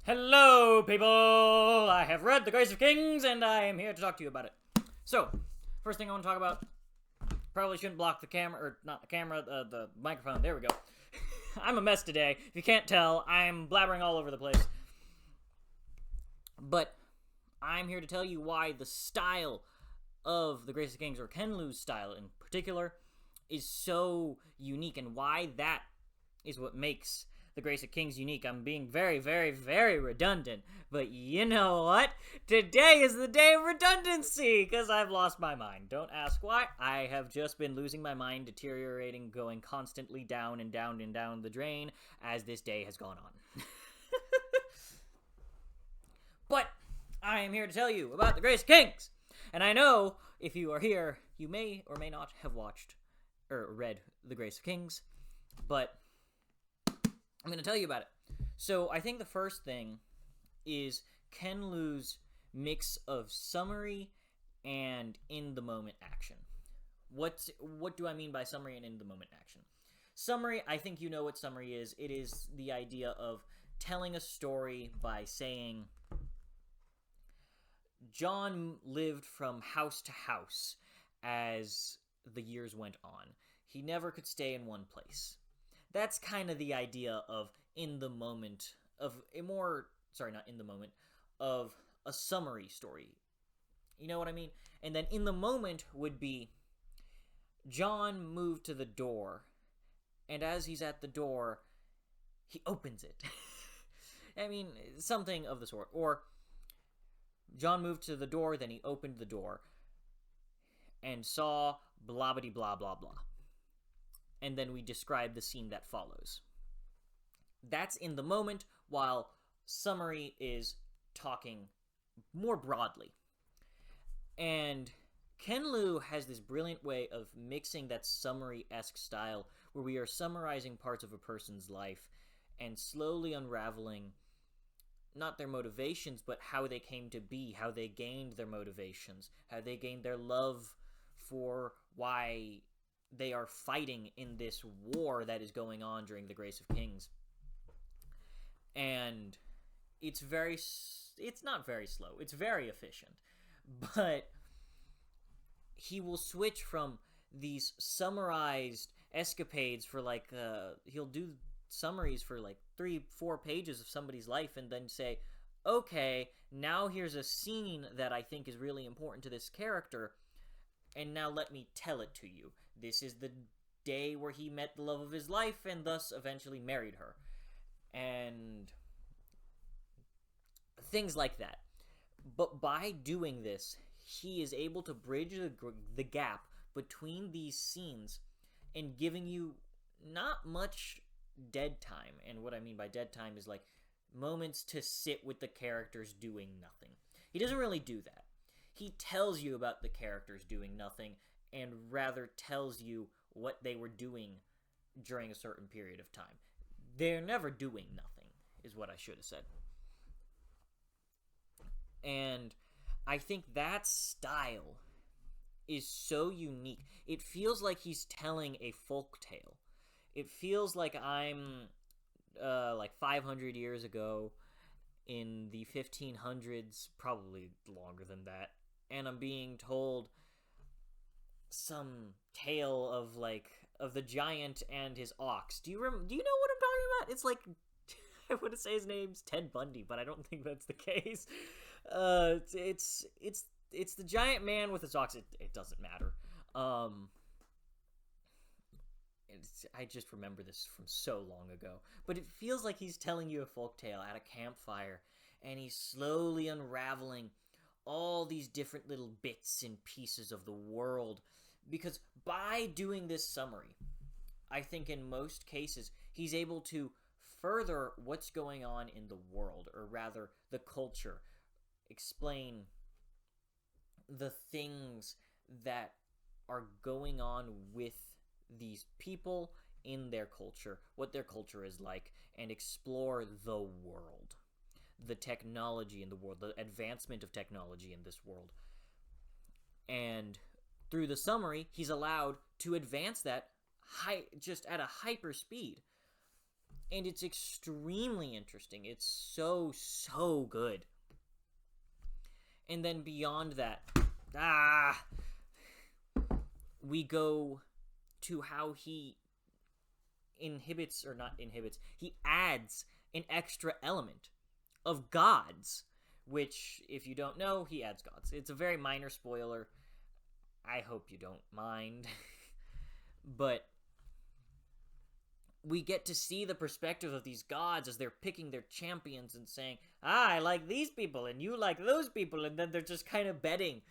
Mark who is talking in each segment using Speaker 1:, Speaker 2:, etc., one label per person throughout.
Speaker 1: Hello, people! I have read The Grace of Kings, and I am here to talk to you about it. So, first thing I want to talk about, probably shouldn't block the camera, or not the camera, the microphone. There we go. I'm a mess today. If you can't tell, I'm blabbering all over the place. But I'm here to tell you why the style of The Grace of Kings, or Ken Liu's style in particular, is so unique, and why that is what makes The Grace of Kings unique. I'm being very, very, very redundant, but you know what? Today is the day of redundancy, because I've lost my mind. Don't ask why. I have just been losing my mind, deteriorating, going constantly down and down and down the drain as this day has gone on. But I am here to tell you about The Grace of Kings. And I know if you are here, you may or may not have watched or read The Grace of Kings, but I'm going to tell you about it. So I think the first thing is Ken Liu's mix of summary and in-the-moment action. What do I mean by summary and in-the-moment action? Summary, I think you know what summary is. It is the idea of telling a story by saying, John lived from house to house as the years went on. He never could stay in one place. That's kind of the idea of in the moment, of a more, sorry, not in the moment, of a summary story. You know what I mean? And then in the moment would be, John moved to the door, and as he's at the door, he opens it. I mean, something of the sort. Or, John moved to the door, then he opened the door, and saw blah-biddy blah blah blah. And then we describe the scene that follows. That's in the moment, while summary is talking more broadly. And Ken Liu has this brilliant way of mixing that summary-esque style where we are summarizing parts of a person's life and slowly unraveling not their motivations, but how they came to be, how they gained their motivations, how they gained their love for why they are fighting in this war that is going on during the Grace of Kings. And it's not very slow, it's very efficient, but he will switch from these summarized escapades for he'll do summaries for 3-4 pages of somebody's life and then say, okay, now here's a scene that I think is really important to this character, and now let me tell it to you. This is the day where he met the love of his life and thus eventually married her. And things like that. But by doing this, he is able to bridge the gap between these scenes and giving you not much dead time. And what I mean by dead time is moments to sit with the characters doing nothing. He doesn't really do that. He tells you about the characters doing nothing and rather tells you what they were doing during a certain period of time. They're never doing nothing, is what I should have said. And I think that style is so unique. It feels like he's telling a folk tale. It feels like I'm 500 years ago in the 1500s, probably longer than that, and I'm being told some tale of the giant and his ox. Do you know what I'm talking about? It's I want to say his name's Ted Bundy, but I don't think that's the case. It's the giant man with his ox. It doesn't matter. I just remember this from so long ago. But it feels like he's telling you a folktale at a campfire, and he's slowly unraveling all these different little bits and pieces of the world. Because by doing this summary, I think in most cases, he's able to further what's going on in the world, or rather, the culture. Explain the things that are going on with these people in their culture, what their culture is like, and explore the world, the technology in the world, the advancement of technology in this world. And through the summary, he's allowed to advance that just at a hyper speed. And it's extremely interesting. It's so good. And then beyond that, we go to how he he adds an extra element of gods, which, if you don't know, he adds gods. It's a very minor spoiler. I hope you don't mind. But we get to see the perspective of these gods as they're picking their champions and saying, I like these people and you like those people, and then they're just kind of betting.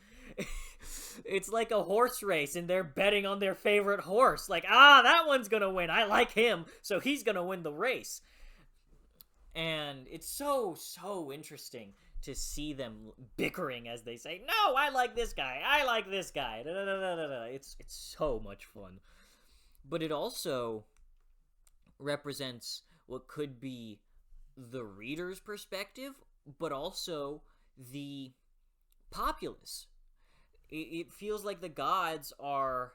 Speaker 1: It's like a horse race and they're betting on their favorite horse. Like, that one's gonna win. I like him, so he's gonna win the race. And it's so interesting to see them bickering as they say, no, I like this guy. I like this guy. Da, da, da, da, da. It's so much fun. But it also represents what could be the reader's perspective, but also the populace. It feels like the gods are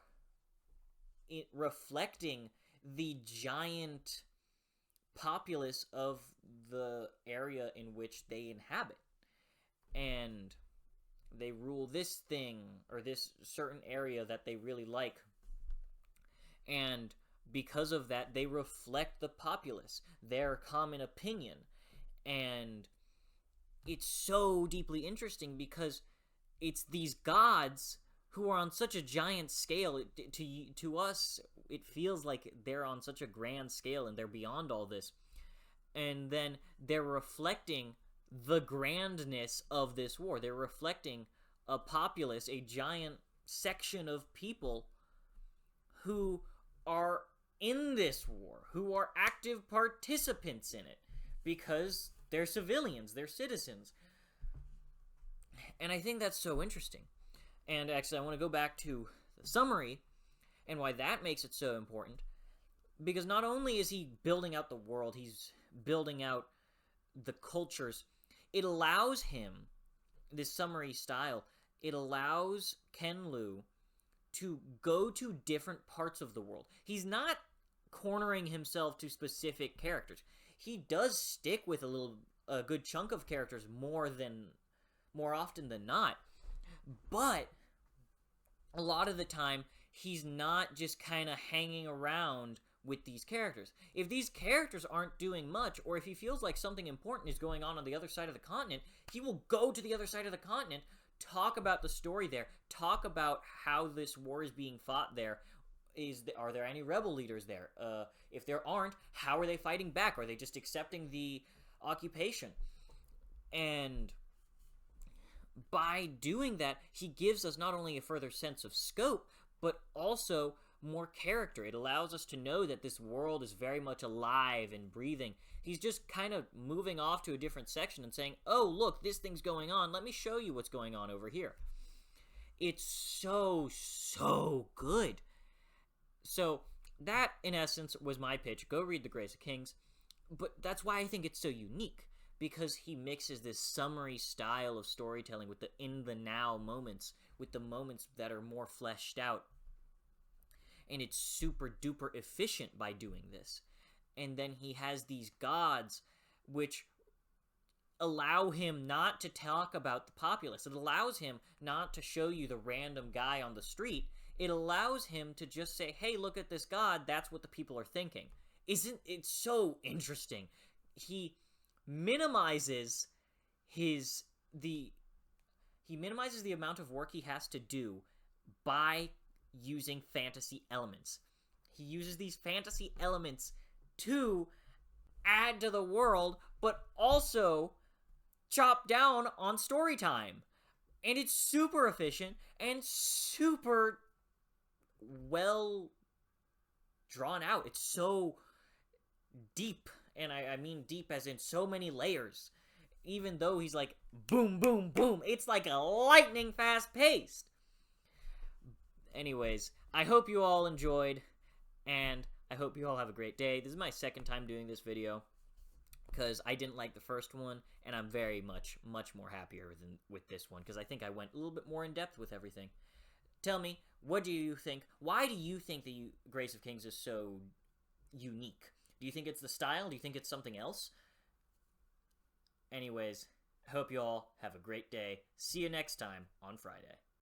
Speaker 1: reflecting the giant populace of the area in which they inhabit. And they rule this thing or this certain area that they really like. And because of that, they reflect the populace, their common opinion. And it's so deeply interesting because it's these gods who are on such a giant scale. To us, it feels like they're on such a grand scale and they're beyond all this. And then they're reflecting the grandness of this war. They're reflecting a populace, a giant section of people who are in this war, who are active participants in it, because they're civilians, they're citizens. And I think that's so interesting. And actually, I want to go back to the summary and why that makes it so important. Because not only is he building out the world, he's building out the cultures. It allows him, this summary style, it allows Ken Liu to go to different parts of the world. He's not cornering himself to specific characters. He does stick with a good chunk of characters more often than not. But a lot of the time, he's not just kind of hanging around with these characters. If these characters aren't doing much, or if he feels like something important is going on the other side of the continent, he will go to the other side of the continent, talk about the story there, talk about how this war is being fought there. Are there any rebel leaders there? If there aren't, how are they fighting back? Are they just accepting the occupation? And by doing that, he gives us not only a further sense of scope, but also more character. It allows us to know that this world is very much alive and breathing. He's just kind of moving off to a different section and saying, oh, look, this thing's going on. Let me show you what's going on over here. It's so good. So that, in essence, was my pitch. Go read The Grace of Kings. But that's why I think it's so unique, because he mixes this summary style of storytelling with the in-the-now moments, with the moments that are more fleshed out. And it's super duper efficient by doing this. And then he has these gods which allow him not to talk about the populace. It allows him not to show you the random guy on the street. It allows him to just say, hey, look at this god, that's what the people are thinking. Isn't it so interesting? He minimizes the amount of work he has to do by using fantasy elements. He uses these fantasy elements to add to the world, but also chop down on story time. And it's super efficient and super well drawn out. It's so deep, and I mean deep as in so many layers. Even though he's like, boom, boom, boom, it's like a lightning fast paced. Anyways, I hope you all enjoyed, and I hope you all have a great day. This is my second time doing this video, because I didn't like the first one, and I'm very much more happier with this one, because I think I went a little bit more in depth with everything. Tell me, what do you think? Why do you think the Grace of Kings is so unique? Do you think it's the style? Do you think it's something else? Anyways, I hope you all have a great day. See you next time on Friday.